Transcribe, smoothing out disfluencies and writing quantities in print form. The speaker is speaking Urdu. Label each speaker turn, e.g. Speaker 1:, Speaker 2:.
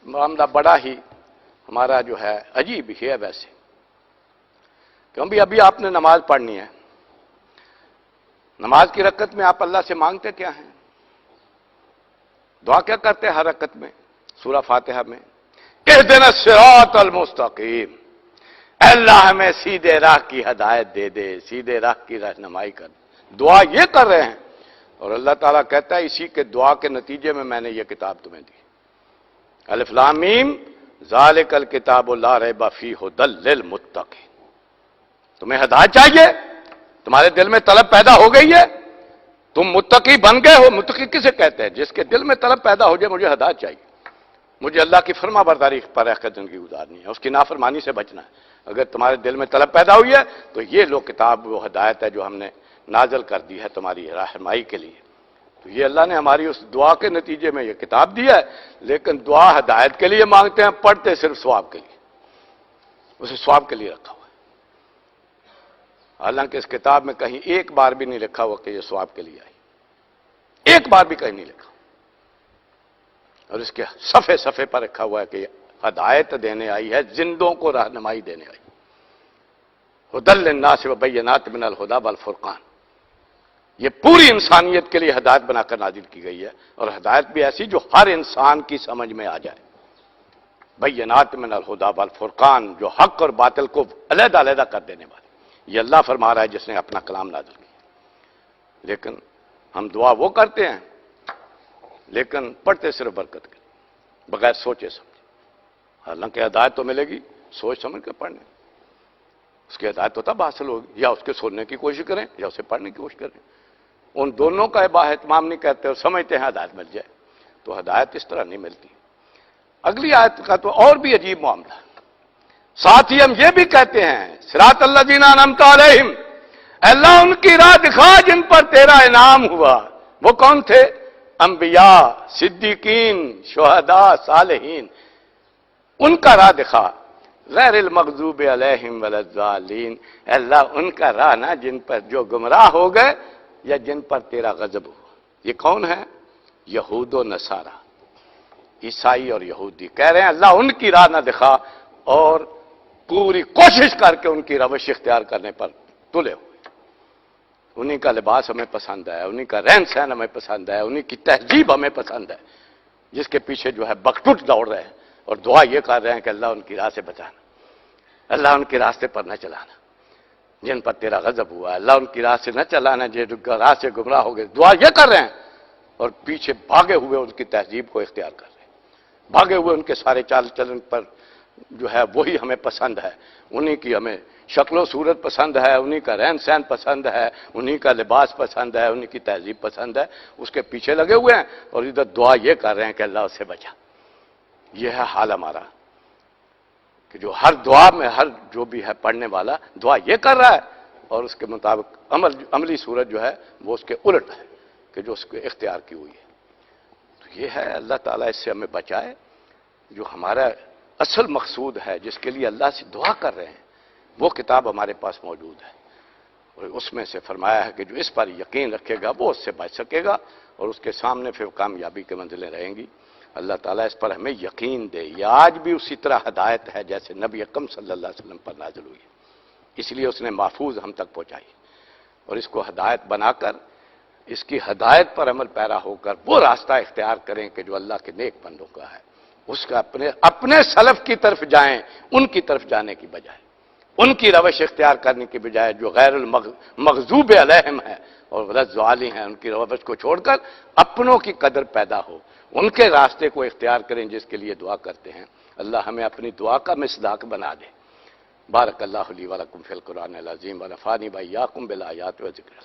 Speaker 1: معاملہ بڑا ہی ہمارا جو ہے عجیب ہی ہے ویسے، کیونکہ ابھی آپ نے نماز پڑھنی ہے، نماز کی رکعت میں آپ اللہ سے مانگتے کیا ہیں؟ دعا کیا کرتے ہیں ہر رکعت میں؟ سورہ فاتحہ میں اہدنا الصراط المستقیم، اے اللہ ہمیں سیدھے راہ کی ہدایت دے دے، سیدھے راہ کی رہنمائی کر۔ دعا یہ کر رہے ہیں، اور اللہ تعالیٰ کہتا ہے اسی کے دعا کے نتیجے میں نے یہ کتاب تمہیں دی۔ الف لام میم ذالک الکتاب لا ریب فیہ ھدی للمتقین۔ تمہیں ہدایت چاہیے، تمہارے دل میں طلب پیدا ہو گئی ہے، تم متقی بن گئے ہو۔ متقی کسے کہتے ہیں؟ جس کے دل میں طلب پیدا ہو جائے مجھے ہدایت چاہیے، مجھے اللہ کی فرما برداری پر رہ کر زندگی گزارنی ہے، اس کی نافرمانی سے بچنا ہے۔ اگر تمہارے دل میں طلب پیدا ہوئی ہے تو یہ لو کتاب وہ ہدایت ہے جو ہم نے نازل کر دی ہے تمہاری رہنمائی کے لیے۔ تو یہ اللہ نے ہماری اس دعا کے نتیجے میں یہ کتاب دی ہے، لیکن دعا ہدایت کے لیے مانگتے ہیں، پڑھتے صرف ثواب کے لیے، اسے ثواب کے لیے رکھا ہوا ہے۔ حالانکہ اس کتاب میں کہیں ایک بار بھی نہیں لکھا ہوا کہ یہ ثواب کے لیے آئی، ایک بار بھی کہیں نہیں لکھا، اور اس کے صفحے صفحے پر رکھا ہوا ہے کہ ہدایت دینے آئی ہے، زندوں کو رہنمائی دینے آئی۔ ھدی للناس وبینات من الھدی والفرقان، یہ پوری انسانیت کے لیے ہدایت بنا کر نازل کی گئی ہے، اور ہدایت بھی ایسی جو ہر انسان کی سمجھ میں آ جائے۔ بینات من الھدی والفرقان، جو حق اور باطل کو علیحدہ علیحدہ کر دینے والی۔ یہ اللہ فرما رہا ہے جس نے اپنا کلام نازل کیا۔ لیکن ہم دعا وہ کرتے ہیں، لیکن پڑھتے صرف برکت کے لیے، بغیر سوچے سمجھے۔ حالانکہ ہدایت تو ملے گی سوچ سمجھ کے پڑھنے، اس کی ہدایت تو تب حاصل ہوگی یا اس کے سننے کی کوشش کریں یا اسے پڑھنے کی کوشش کریں۔ ان دونوں کا اہتمام نہیں کرتے اور سمجھتے ہیں ہدایت مل جائے، تو ہدایت اس طرح نہیں ملتی۔ اگلی آیت کا تو اور بھی عجیب معاملہ ہے۔ ساتھ ہی ہم یہ بھی کہتے ہیں صراط الذین انعمت علیہم، اللہ ان کی راہ دکھا جن پر تیرا انعام ہوا۔ وہ کون تھے؟ انبیاء، صدیقین، شہداء، صالحین، ان کا راہ دکھا۔ غیر المغضوب علیہم ولا الضالین، اللہ ان کا راہ نہ جن پر جو گمراہ ہو گئے یا جن پر تیرا غضب ہو۔ یہ کون ہے؟ یہود و نصارہ، عیسائی اور یہودی کہہ رہے ہیں اللہ ان کی راہ نہ دکھا، اور پوری کوشش کر کے ان کی روش اختیار کرنے پر تلے ہوئے۔ انہی کا لباس ہمیں پسند ہے، انہی کا رہن سہن ہمیں پسند ہے، انہی کی تہذیب ہمیں پسند ہے، جس کے پیچھے جو ہے بکٹوٹ دوڑ رہے ہیں، اور دعا یہ کر رہے ہیں کہ اللہ ان کی راہ سے بچانا، اللہ ان کے راستے پر نہ چلانا جن پر تیرا غضب ہوا، اللہ ان کی راہ سے نہ چلانا جن راہ سے گمراہ ہو گئے۔ دعا یہ کر رہے ہیں، اور پیچھے بھاگے ہوئے ان کی تہذیب کو اختیار کر رہے ہیں، بھاگے ہوئے ان کے سارے چال چلن پر جو ہے وہی ہمیں پسند ہے، انہی کی ہمیں شکل و صورت پسند ہے، انہی کا رہن سہن پسند ہے، انہی کا لباس پسند ہے، انہی کی تہذیب پسند ہے، اس کے پیچھے لگے ہوئے ہیں، اور ادھر دعا یہ کر رہے ہیں کہ اللہ اسے بچا۔ یہ ہے حال ہمارا، کہ جو ہر دعا میں ہر جو بھی ہے پڑھنے والا دعا یہ کر رہا ہے، اور اس کے مطابق عملی صورت جو ہے وہ اس کے الٹ ہے کہ جو اس کو اختیار کی ہوئی ہے۔ تو یہ ہے اللہ تعالیٰ اس سے ہمیں بچائے۔ جو ہمارا اصل مقصود ہے جس کے لیے اللہ سے دعا کر رہے ہیں وہ کتاب ہمارے پاس موجود ہے، اور اس میں سے فرمایا ہے کہ جو اس پر یقین رکھے گا وہ اس سے بچ سکے گا، اور اس کے سامنے پھر کامیابی کے منزلیں رہیں گی۔ اللہ تعالیٰ اس پر ہمیں یقین دے۔ یہ آج بھی اسی طرح ہدایت ہے جیسے نبی اکرم صلی اللہ علیہ وسلم پر نازل ہوئی، اس لیے اس نے محفوظ ہم تک پہنچائی، اور اس کو ہدایت بنا کر اس کی ہدایت پر عمل پیرا ہو کر وہ راستہ اختیار کریں کہ جو اللہ کے نیک بندوں کا ہے، اس کا اپنے سلف کی طرف جائیں، ان کی طرف جانے کی بجائے، ان کی روش اختیار کرنے کی بجائے جو غیر المغضوب علیہم ہے اور ولاضالین ہیں، ان کی روش کو چھوڑ کر اپنوں کی قدر پیدا ہو، ان کے راستے کو اختیار کریں جس کے لیے دعا کرتے ہیں۔ اللہ ہمیں اپنی دعا کا مصداق بنا دے۔ بارک اللہ لی ولکم فی القرآن العظیم ونفعنی وإیاکم بالآیات و ذکر